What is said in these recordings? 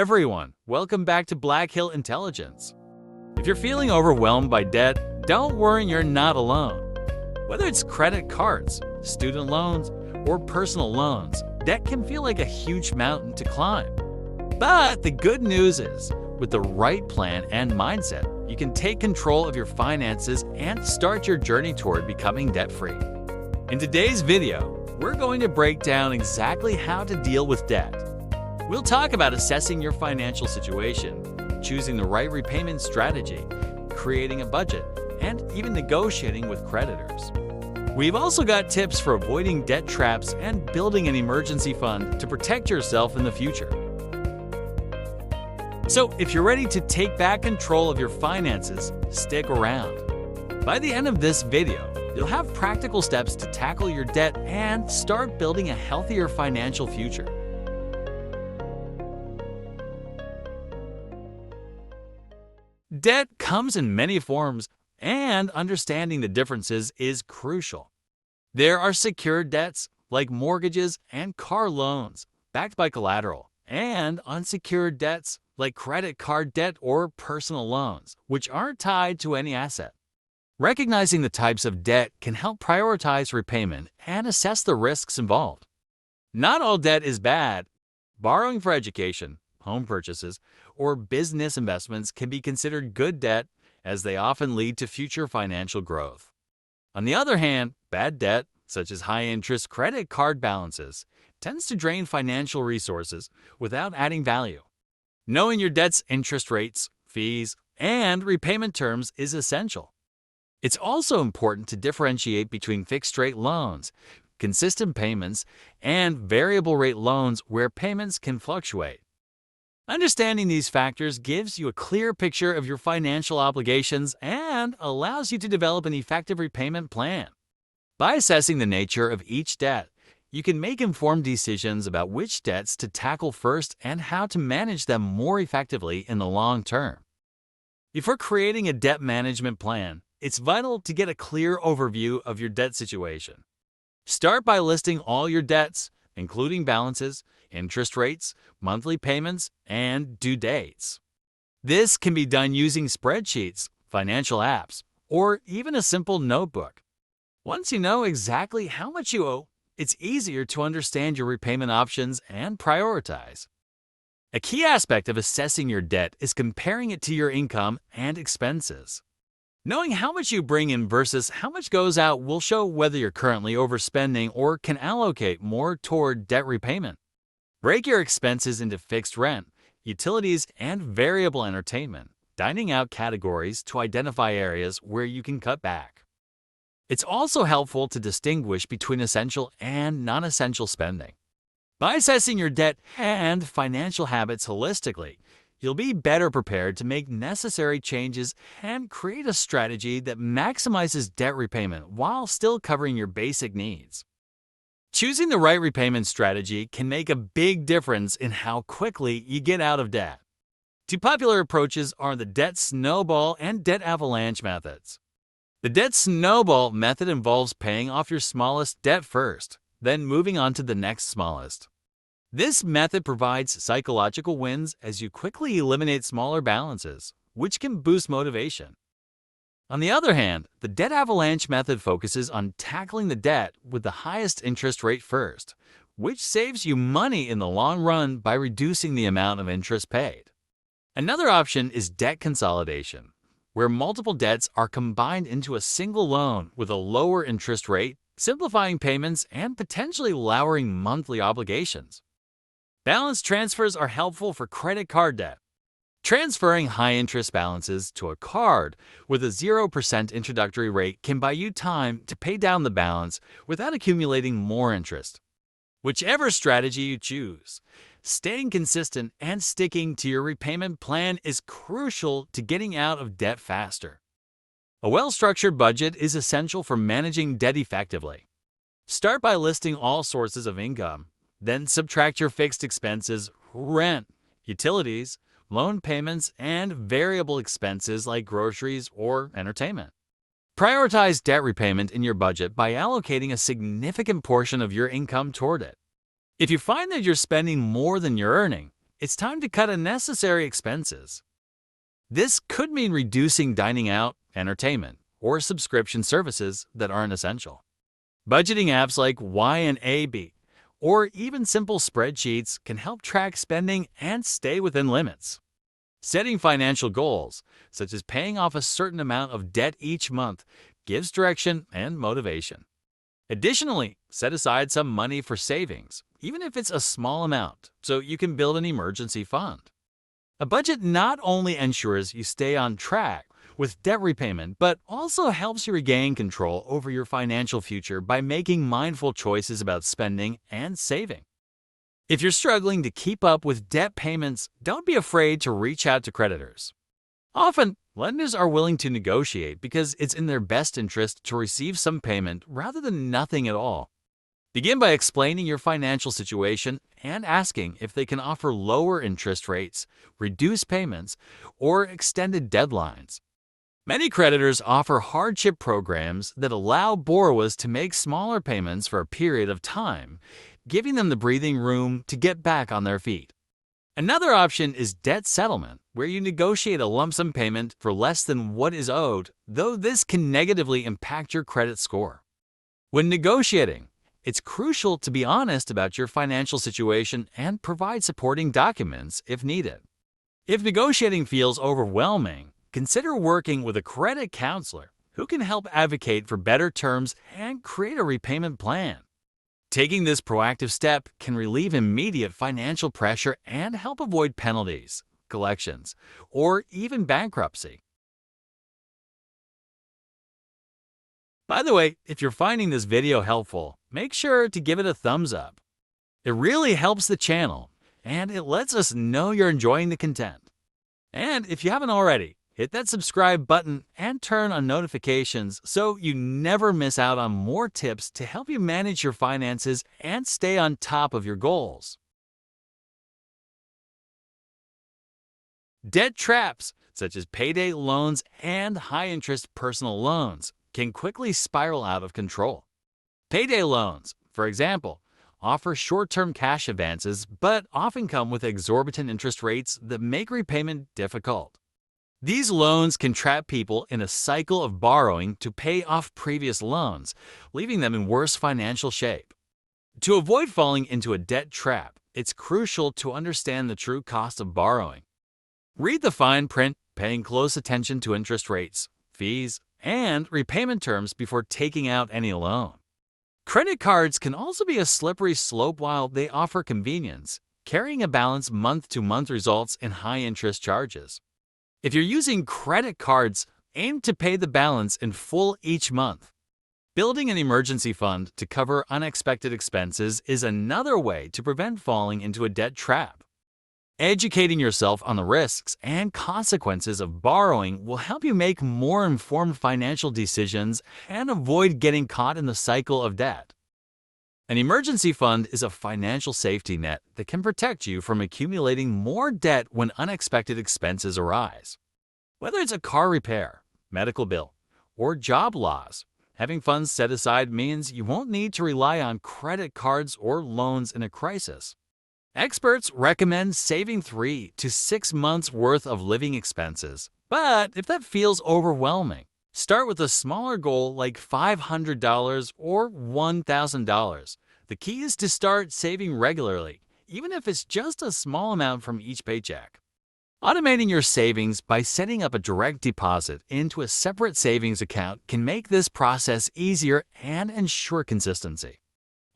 everyone, welcome back to Black Hill Intelligence. If you're feeling overwhelmed by debt, don't worry, you're not alone. Whether it's credit cards, student loans, or personal loans, debt can feel like a huge mountain to climb. But the good news is, with the right plan and mindset, you can take control of your finances and start your journey toward becoming debt-free. In today's video, we're going to break down exactly how to deal with debt. We'll talk about assessing your financial situation, choosing the right repayment strategy, creating a budget, and even negotiating with creditors. We've also got tips for avoiding debt traps and building an emergency fund to protect yourself in the future. So if you're ready to take back control of your finances, stick around. By the end of this video, you'll have practical steps to tackle your debt and start building a healthier financial future. Debt comes in many forms, and understanding the differences is crucial. There are secured debts, like mortgages and car loans, backed by collateral, and unsecured debts, like credit card debt or personal loans, which aren't tied to any asset. Recognizing the types of debt can help prioritize repayment and assess the risks involved. Not all debt is bad. Borrowing for education, home purchases, or business investments can be considered good debt, as they often lead to future financial growth. On the other hand, bad debt, such as high-interest credit card balances, tends to drain financial resources without adding value. Knowing your debt's interest rates, fees, and repayment terms is essential. It's also important to differentiate between fixed-rate loans, consistent payments, and variable-rate loans where payments can fluctuate. Understanding these factors gives you a clear picture of your financial obligations and allows you to develop an effective repayment plan. By assessing the nature of each debt, you can make informed decisions about which debts to tackle first and how to manage them more effectively in the long term. Before creating a debt management plan, it's vital to get a clear overview of your debt situation. Start by listing all your debts, including balances, interest rates, monthly payments, and due dates. This can be done using spreadsheets, financial apps, or even a simple notebook. Once you know exactly how much you owe, it's easier to understand your repayment options and prioritize. A key aspect of assessing your debt is comparing it to your income and expenses. Knowing how much you bring in versus how much goes out will show whether you're currently overspending or can allocate more toward debt repayment. Break your expenses into fixed rent, utilities, and variable entertainment, dining out categories to identify areas where you can cut back. It's also helpful to distinguish between essential and non-essential spending. By assessing your debt and financial habits holistically, you'll be better prepared to make necessary changes and create a strategy that maximizes debt repayment while still covering your basic needs. Choosing the right repayment strategy can make a big difference in how quickly you get out of debt. Two popular approaches are the debt snowball and debt avalanche methods. The debt snowball method involves paying off your smallest debt first, then moving on to the next smallest. This method provides psychological wins as you quickly eliminate smaller balances, which can boost motivation. On the other hand, the debt avalanche method focuses on tackling the debt with the highest interest rate first, which saves you money in the long run by reducing the amount of interest paid. Another option is debt consolidation, where multiple debts are combined into a single loan with a lower interest rate, simplifying payments and potentially lowering monthly obligations. Balance transfers are helpful for credit card debt. Transferring high-interest balances to a card with a 0% introductory rate can buy you time to pay down the balance without accumulating more interest. Whichever strategy you choose, staying consistent and sticking to your repayment plan is crucial to getting out of debt faster. A well-structured budget is essential for managing debt effectively. Start by listing all sources of income. Then subtract your fixed expenses, rent, utilities, loan payments, and variable expenses like groceries or entertainment. Prioritize debt repayment in your budget by allocating a significant portion of your income toward it. If you find that you're spending more than you're earning, it's time to cut unnecessary expenses. This could mean reducing dining out, entertainment, or subscription services that aren't essential. Budgeting apps like Y&AB or even simple spreadsheets can help track spending and stay within limits. Setting financial goals, such as paying off a certain amount of debt each month, gives direction and motivation. Additionally, set aside some money for savings, even if it's a small amount, so you can build an emergency fund. A budget not only ensures you stay on track with debt repayment, but also helps you regain control over your financial future by making mindful choices about spending and saving. If you're struggling to keep up with debt payments, don't be afraid to reach out to creditors. Often, lenders are willing to negotiate because it's in their best interest to receive some payment rather than nothing at all. Begin by explaining your financial situation and asking if they can offer lower interest rates, reduced payments, or extended deadlines. Many creditors offer hardship programs that allow borrowers to make smaller payments for a period of time, giving them the breathing room to get back on their feet. Another option is debt settlement, where you negotiate a lump sum payment for less than what is owed, though this can negatively impact your credit score. When negotiating, it's crucial to be honest about your financial situation and provide supporting documents if needed. If negotiating feels overwhelming, consider working with a credit counselor who can help advocate for better terms and create a repayment plan. Taking this proactive step can relieve immediate financial pressure and help avoid penalties, collections, or even bankruptcy. By the way, if you're finding this video helpful, make sure to give it a thumbs up. It really helps the channel, and it lets us know you're enjoying the content. And if you haven't already, hit that subscribe button and turn on notifications so you never miss out on more tips to help you manage your finances and stay on top of your goals. Debt traps, such as payday loans and high-interest personal loans, can quickly spiral out of control. Payday loans, for example, offer short-term cash advances but often come with exorbitant interest rates that make repayment difficult. These loans can trap people in a cycle of borrowing to pay off previous loans, leaving them in worse financial shape. To avoid falling into a debt trap, it's crucial to understand the true cost of borrowing. Read the fine print, paying close attention to interest rates, fees, and repayment terms before taking out any loan. Credit cards can also be a slippery slope. While they offer convenience, carrying a balance month-to-month results in high interest charges. If you're using credit cards, aim to pay the balance in full each month. Building an emergency fund to cover unexpected expenses is another way to prevent falling into a debt trap. Educating yourself on the risks and consequences of borrowing will help you make more informed financial decisions and avoid getting caught in the cycle of debt. An emergency fund is a financial safety net that can protect you from accumulating more debt when unexpected expenses arise. Whether it's a car repair, medical bill, or job loss, having funds set aside means you won't need to rely on credit cards or loans in a crisis. Experts recommend saving 3 to 6 months' worth of living expenses, but if that feels overwhelming, start with a smaller goal like $500 or $1,000. The key is to start saving regularly, even if it's just a small amount from each paycheck. Automating your savings by setting up a direct deposit into a separate savings account can make this process easier and ensure consistency.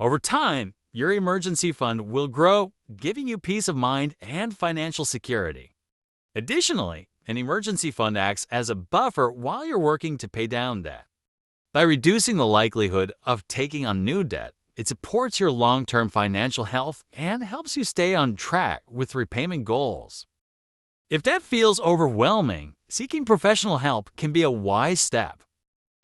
Over time, your emergency fund will grow, giving you peace of mind and financial security. Additionally, an emergency fund acts as a buffer while you're working to pay down debt. By reducing the likelihood of taking on new debt, it supports your long-term financial health and helps you stay on track with repayment goals. If debt feels overwhelming, seeking professional help can be a wise step.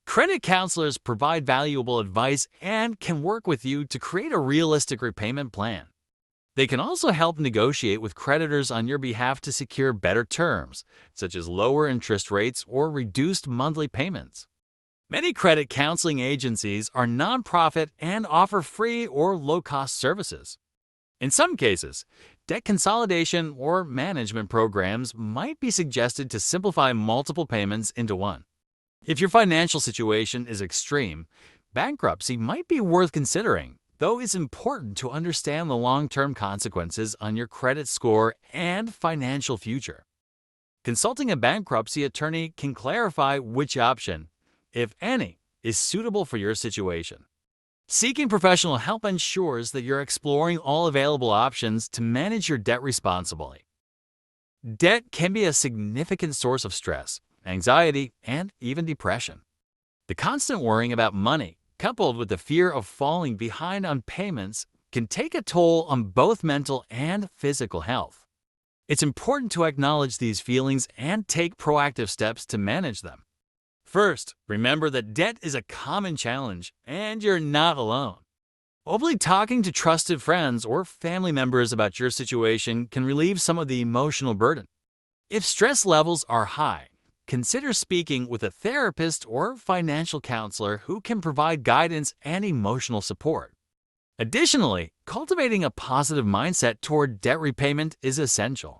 Credit counselors provide valuable advice and can work with you to create a realistic repayment plan. They can also help negotiate with creditors on your behalf to secure better terms, such as lower interest rates or reduced monthly payments. Many credit counseling agencies are nonprofit and offer free or low-cost services. In some cases, debt consolidation or management programs might be suggested to simplify multiple payments into one. If your financial situation is extreme, bankruptcy might be worth considering, though it's important to understand the long-term consequences on your credit score and financial future. Consulting a bankruptcy attorney can clarify which option, if any, is suitable for your situation. Seeking professional help ensures that you're exploring all available options to manage your debt responsibly. Debt can be a significant source of stress, anxiety, and even depression. The constant worrying about money, coupled with the fear of falling behind on payments, can take a toll on both mental and physical health. It's important to acknowledge these feelings and take proactive steps to manage them. First, remember that debt is a common challenge, and you're not alone. Openly talking to trusted friends or family members about your situation can relieve some of the emotional burden. If stress levels are high, consider speaking with a therapist or financial counselor who can provide guidance and emotional support. Additionally, cultivating a positive mindset toward debt repayment is essential.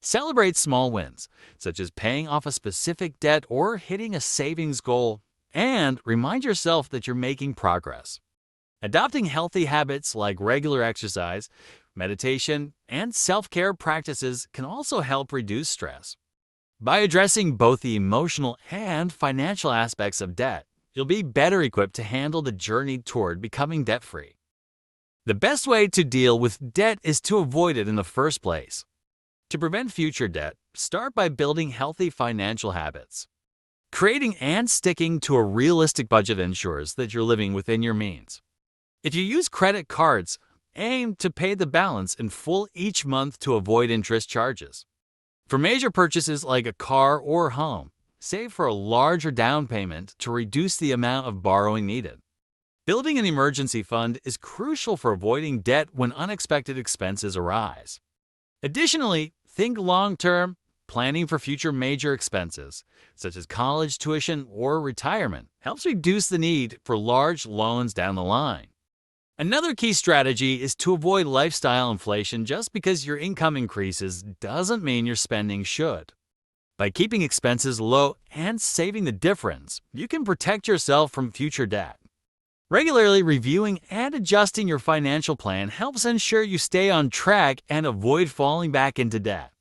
Celebrate small wins, such as paying off a specific debt or hitting a savings goal, and remind yourself that you're making progress. Adopting healthy habits like regular exercise, meditation, and self-care practices can also help reduce stress. By addressing both the emotional and financial aspects of debt, you'll be better equipped to handle the journey toward becoming debt-free. The best way to deal with debt is to avoid it in the first place. To prevent future debt, start by building healthy financial habits. Creating and sticking to a realistic budget ensures that you're living within your means. If you use credit cards, aim to pay the balance in full each month to avoid interest charges. For major purchases like a car or home, save for a larger down payment to reduce the amount of borrowing needed. Building an emergency fund is crucial for avoiding debt when unexpected expenses arise. Additionally, think long-term. Planning for future major expenses, such as college tuition or retirement, helps reduce the need for large loans down the line. Another key strategy is to avoid lifestyle inflation. Just because your income increases doesn't mean your spending should. By keeping expenses low and saving the difference, you can protect yourself from future debt. Regularly reviewing and adjusting your financial plan helps ensure you stay on track and avoid falling back into debt.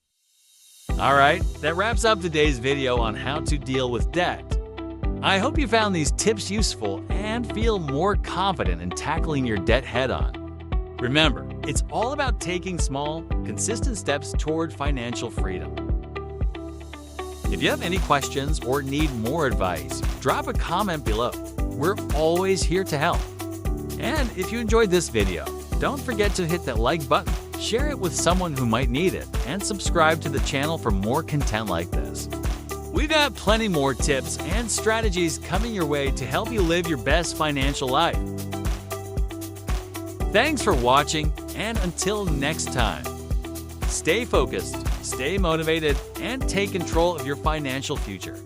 Alright, that wraps up today's video on how to deal with debt. I hope you found these tips useful and feel more confident in tackling your debt head-on. Remember, it's all about taking small, consistent steps toward financial freedom. If you have any questions or need more advice, drop a comment below. We're always here to help. And if you enjoyed this video, don't forget to hit that like button, share it with someone who might need it, and subscribe to the channel for more content like this. We've got plenty more tips and strategies coming your way to help you live your best financial life. Thanks for watching, and until next time, stay focused, stay motivated, and take control of your financial future.